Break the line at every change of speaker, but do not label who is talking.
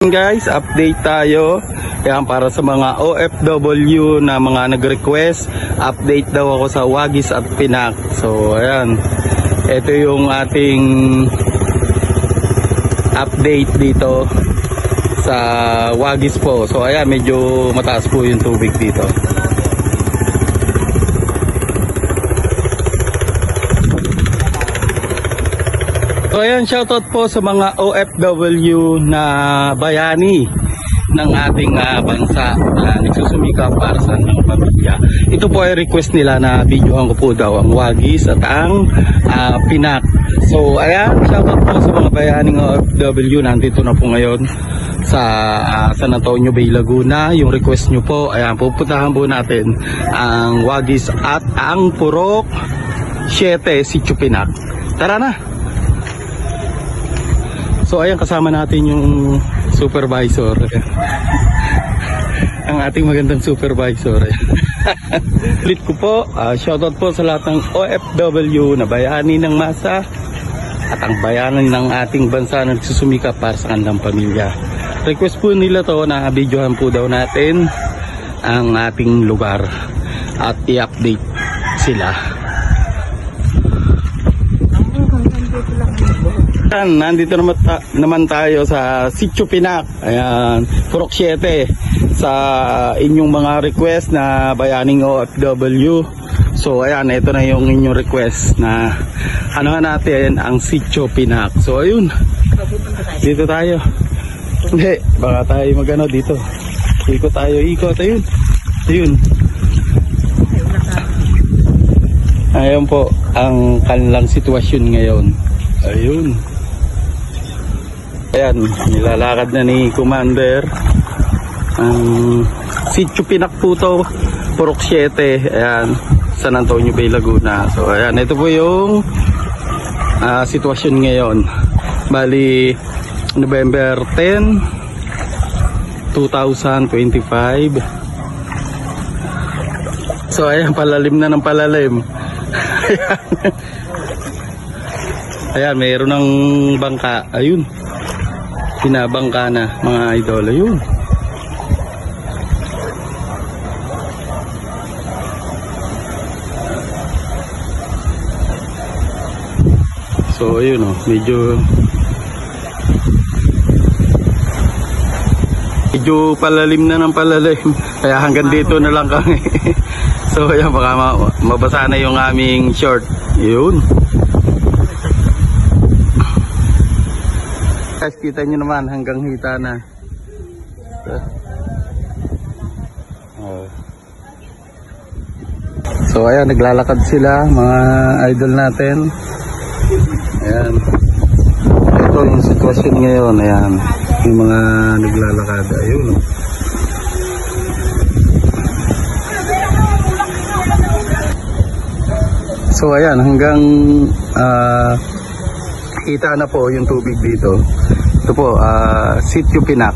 Guys, update tayo. Yan, para sa mga OFW na mga nag-request, update daw ako sa Wagis at Pinak. So ayan, ito yung ating update dito sa Wagis po. So ayan, medyo mataas po yung tubig dito. So ayan, shoutout po sa mga OFW na bayani ng ating bansa na nagsusumikap para sa ng pamilya. Ito po ay request nila na videohan ko po daw ang Wagis at ang Pinak. So ayan, shoutout po sa mga bayaning OFW. Nandito na po ngayon sa San Antonio Bay, Laguna. Yung request nyo po, ayan, pupuntahan po natin ang Wagis at ang Purok 7, Sitio Pinak. Tara na! So ayan, kasama natin yung supervisor. Ang ating magandang supervisor. Ulit ko po, shoutout po sa lahat ng OFW na bayani ng masa at ang bayani ng ating bansa na nagsusumikap para sa kanilang pamilya. Request po nila to na videohan po daw natin ang ating lugar at i-update sila. Nandito naman tayo sa Sitio Pinak. Ayan, Purok 7 sa inyong mga request na bayaning OFW. So ayan, ito na yung inyong request na anuhan natin ang Sitio Pinak. So ayun, dito tayo. Hindi, baka tayo magano dito. Ikot tayo, ikot. Ayun, ayun. Ayun po ang kanilang sitwasyon ngayon. Ayun. Ayan, nilalakad na ni Commander ang Sitio Pinak po to, Purok 7, ayan, San Antonio Bay, Laguna. So ayan, ito po yung sitwasyon ngayon. Bali, November 10, 2025. So ayan, palalim na ng palalim. Ayan, mayroon ng bangka. Ayun, pinabangka na mga idol. Ayun. So ayun, oh, medyo palalim na ng palalim. Kaya hanggang dito na lang kami. So ayan, baka mabasa na yung aming short. Ayun. Guys, kita nyo naman hanggang hita na. So ayan, naglalakad sila mga idol natin. Ayan, ito yung sitwasyon ngayon. Ayan, yung mga naglalakad. Ayun. So ayan, hanggang kita na po yung tubig dito. Ito po, Sitio Pinak.